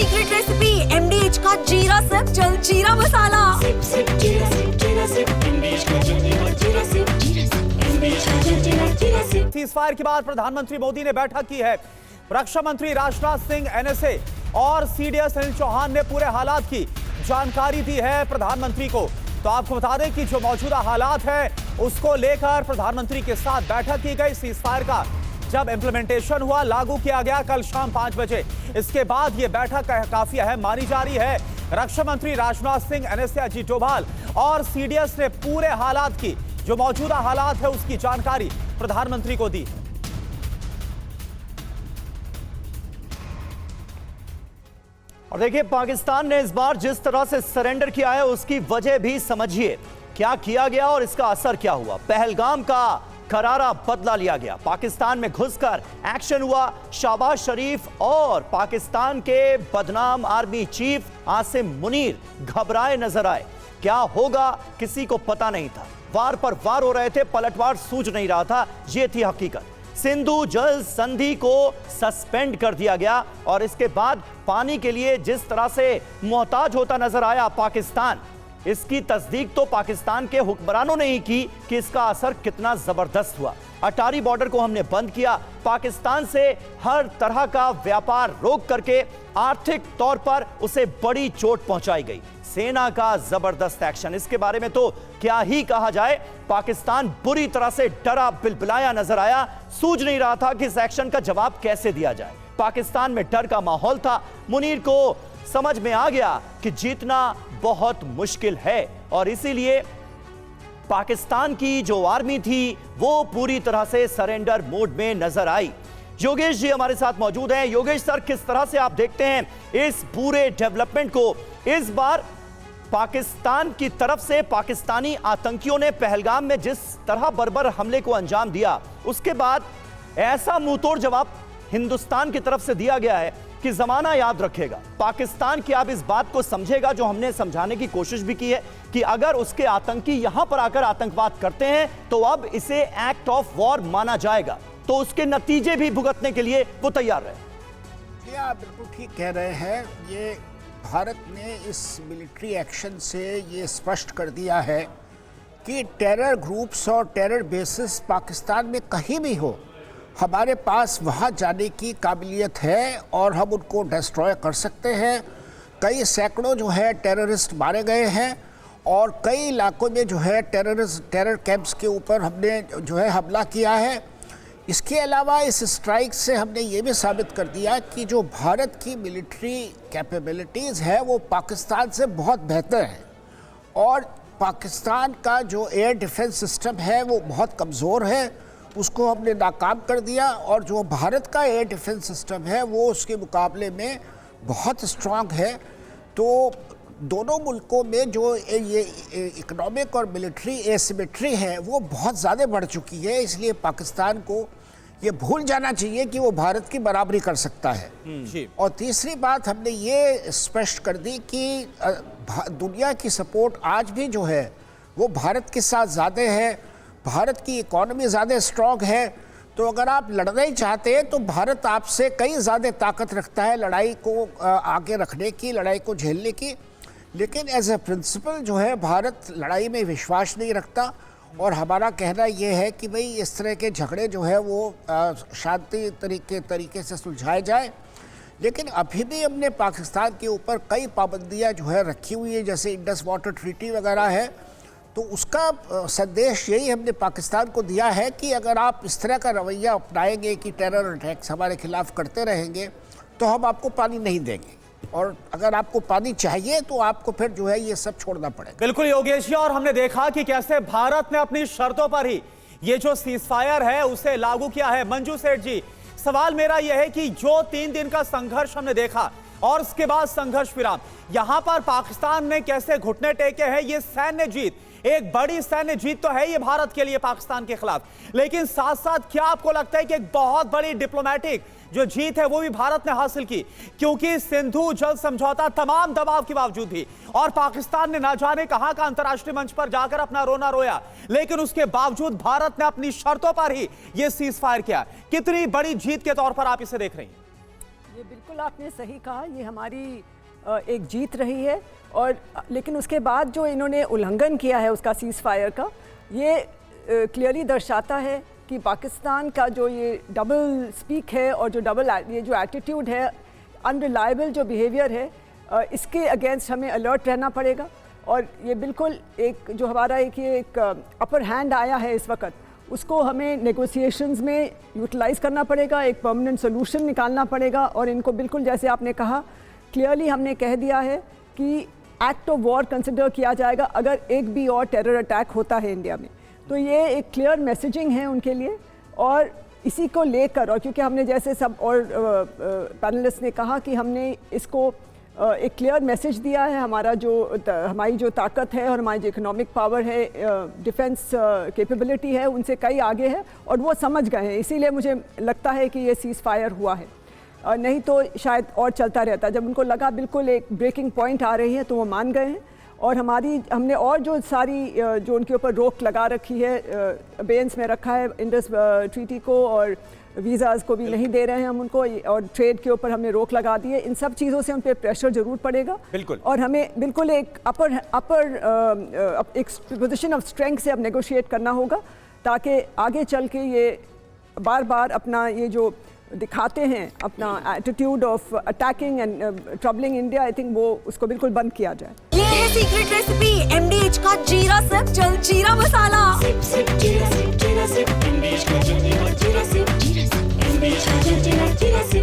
Secret recipe MDH का जीरा SIP jaljeera मसाला। SIP SIP जीरा सिप MDH का जलजीरा जीरा सिप MDH का जीरा सिप। सीज़फायर के बाद प्रधानमंत्री मोदी ने बैठक की है। रक्षा मंत्री राजनाथ सिंह, NSA और CDS अनिल चौहान ने पूरे हालात की जानकारी दी है प्रधानमंत्री को। तो आपको बता दें कि जो मौजूदा हालात है उसको लेकर प्रधानमंत्री के साथ बैठक की गई। सीज़फायर का जब इम्प्लीमेंटेशन हुआ, लागू किया गया कल शाम 5 बजे। इसके बाद यह बैठक काफी अहम मानी जा रही है। रक्षा मंत्री राजनाथ सिंह, NSA अजीत डोभाल और CDS ने पूरे हालात की, जो मौजूदा हालात है उसकी जानकारी प्रधानमंत्री को दी। और देखिए, पाकिस्तान ने इस बार जिस तरह से सरेंडर किया है उसकी वजह भी समझिए। क्या किया गया और इसका असर क्या हुआ। पहलगाम का करारा बदला लिया गया। पाकिस्तान में घुसकर एक्शन हुआ। शहबाज शरीफ और पाकिस्तान के बदनाम आर्मी चीफ आसिम मुनीर घबराए नजर आए। क्या होगा किसी को पता नहीं था। वार पर वार हो रहे थे, पलटवार सूझ नहीं रहा था। यह थी हकीकत। सिंधु जल संधि को सस्पेंड कर दिया गया और इसके बाद पानी के लिए जिस तरह से मोहताज होता नजर आया पाकिस्तान, इसकी तस्दीक तो पाकिस्तान के हुक्मरानों ने ही की कि इसका असर कितना जबरदस्त हुआ। अटारी बॉर्डर को हमने बंद किया। पाकिस्तान से हर तरह का व्यापार रोक करके आर्थिक तौर पर उसे बड़ी चोट पहुंचाई गई। सेना का जबरदस्त एक्शन, इसके बारे में तो क्या ही कहा जाए। पाकिस्तान बुरी तरह से डरा बिलबिलाया नजर आया। सूझ नहीं रहा था कि इस एक्शन का जवाब कैसे दिया जाए। पाकिस्तान में डर का माहौल था। मुनीर को समझ में आ गया कि जीतना बहुत मुश्किल है और इसीलिए पाकिस्तान की जो आर्मी थी वो पूरी तरह से सरेंडर मोड में नजर आई। योगेश जी हमारे साथ मौजूद हैं। योगेश सर, किस तरह से आप देखते हैं इस पूरे डेवलपमेंट को। इस बार पाकिस्तान की तरफ से पाकिस्तानी आतंकियों ने पहलगाम में जिस तरह बर्बर हमले को अंजाम दिया, उसके बाद ऐसा मुंहतोड़ जवाब हिंदुस्तान की तरफ से दिया गया है कि जमाना याद रखेगा। पाकिस्तान की अब इस बात को समझेगा, जो हमने समझाने की कोशिश भी की है, कि अगर उसके आतंकी यहां पर आकर आतंकवाद करते हैं तो अब इसे एक्ट ऑफ वॉर माना जाएगा, तो उसके नतीजे भी भुगतने के लिए वो तैयार रहे। आप बिल्कुल ठीक कह रहे हैं। ये भारत ने इस मिलिट्री एक्शन से ये स्पष्ट कर दिया है कि टेरर ग्रुप्स और टेरर बेसिस पाकिस्तान में कहीं भी हो, हमारे पास वहाँ जाने की काबिलियत है और हम उनको डिस्ट्रॉय कर सकते हैं। कई सैकड़ों जो है टेररिस्ट मारे गए हैं और कई इलाकों में जो है टेरर कैंप्स के ऊपर हमने जो है हमला किया है। इसके अलावा इस स्ट्राइक से हमने ये भी साबित कर दिया कि जो भारत की मिलिट्री कैपेबिलिटीज़ है वो पाकिस्तान से बहुत बेहतर है और पाकिस्तान का जो एयर डिफेंस सिस्टम है वो बहुत कमज़ोर है, उसको हमने नाकाम कर दिया। और जो भारत का एयर डिफेंस सिस्टम है वो उसके मुकाबले में बहुत स्ट्रांग है। तो दोनों मुल्कों में जो ये इकोनॉमिक और मिलिट्री एसिमेट्री है वो बहुत ज़्यादा बढ़ चुकी है। इसलिए पाकिस्तान को ये भूल जाना चाहिए कि वो भारत की बराबरी कर सकता है। और तीसरी बात हमने ये स्पष्ट कर दी कि दुनिया की सपोर्ट आज भी जो है वो भारत के साथ ज़्यादा है। भारत की इकोनॉमी ज़्यादा स्ट्रॉन्ग है। तो अगर आप लड़ना ही चाहते हैं तो भारत आपसे कई ज़्यादा ताकत रखता है लड़ाई को आगे रखने की, लड़ाई को झेलने की। लेकिन एज ए प्रिंसिपल जो है भारत लड़ाई में विश्वास नहीं रखता और हमारा कहना यह है कि भाई इस तरह के झगड़े जो है वो शांति तरीके से सुलझाए जाए। लेकिन अभी भी हमने पाकिस्तान के ऊपर कई पाबंदियां जो है रखी हुई है, जैसे इंडस वाटर ट्रीटी वगैरह है। तो उसका संदेश यही हमने पाकिस्तान को दिया है कि अगर आप इस तरह का रवैया अपनाएंगे कि टेरर अटैक्स हमारे खिलाफ करते रहेंगे तो हम आपको पानी नहीं देंगे, और अगर आपको पानी चाहिए तो आपको फिर जो है ये सब छोड़ना पड़ेगा। बिल्कुल योगेश जी, और हमने देखा कि कैसे भारत ने अपनी शर्तों पर ही ये जो सीज़फायर है उसे लागू किया है। मंजू सेठ जी, सवाल मेरा यह है कि जो 3 दिन का संघर्ष हमने देखा और उसके बाद संघर्ष विराम, यहां पर पाकिस्तान ने कैसे घुटने टेके हैं, ये सैन्य जीत, एक बड़ी सैन्य जीत तो है ये भारत के लिए पाकिस्तान के खिलाफ, लेकिन साथ साथ क्या आपको लगता है कि एक बहुत बड़ी डिप्लोमेटिक जो जीत है वो भी भारत ने हासिल की? क्योंकि सिंधु जल समझौता तमाम दबाव के बावजूद भी, और पाकिस्तान ने ना जाने कहां का अंतर्राष्ट्रीय मंच पर जाकर अपना रोना रोया, लेकिन उसके बावजूद भारत ने अपनी शर्तों पर ही यह सीज़फायर किया। कितनी बड़ी जीत के तौर पर आप इसे देख रही हैं? ये बिल्कुल आपने सही कहा, ये हमारी एक जीत रही है। और लेकिन उसके बाद जो इन्होंने उल्लंघन किया है उसका सीज़ फायर का, ये क्लियरली दर्शाता है कि पाकिस्तान का जो ये डबल स्पीक है और जो ये जो एटीट्यूड है, अनरिलायबल जो बिहेवियर है, इसके अगेंस्ट हमें अलर्ट रहना पड़ेगा। और ये बिल्कुल एक जो हमारा एक अपर हैंड आया है इस वक्त, उसको हमें नेगोशिएशंस में यूटिलाइज़ करना पड़ेगा, एक परमानेंट सोल्यूशन निकालना पड़ेगा। और इनको बिल्कुल जैसे आपने कहा, क्लियरली हमने कह दिया है कि एक्ट ऑफ वॉर कंसिडर किया जाएगा अगर एक भी और टेरर अटैक होता है इंडिया में। तो ये एक क्लियर मैसेजिंग है उनके लिए। और इसी को लेकर, और क्योंकि हमने जैसे सब और पैनलिस्ट ने कहा कि हमने इसको एक क्लियर मैसेज दिया है, हमारी जो ताकत है और हमारी जो इकोनॉमिक पावर है, डिफेंस कैपेबिलिटी है, उनसे कई आगे है और वो समझ गए हैं। इसीलिए मुझे लगता है कि ये सीज़ फायर हुआ है, नहीं तो शायद और चलता रहता। जब उनको लगा बिल्कुल एक ब्रेकिंग पॉइंट आ रही है तो वो मान गए हैं। और हमने और जो सारी जो उनके ऊपर रोक लगा रखी है, अबेयंस में रखा है इंडस ट्रीटी को, और वीज़ाज़ को भी नहीं दे रहे हैं हम उनको, और ट्रेड के ऊपर हमने रोक लगा दी है। इन सब चीज़ों से उन पर प्रेशर ज़रूर पड़ेगा। बिल्कुल। और हमें बिल्कुल एक एक पोजीशन ऑफ स्ट्रेंथ से अब नेगोशिएट करना होगा, ताकि आगे चल के ये बार बार अपना ये जो दिखाते हैं अपना attitude of attacking and troubling India, I think वो उसको बिल्कुल बंद किया जाए। ये है सीक्रेट रेसिपी MDH का जीरा सिर्फ जलजीरा मसाला। Sip, sip, jeera sip, MDH का जलजीरा, jeera sip, MDH का जलजीरा, jeera sip।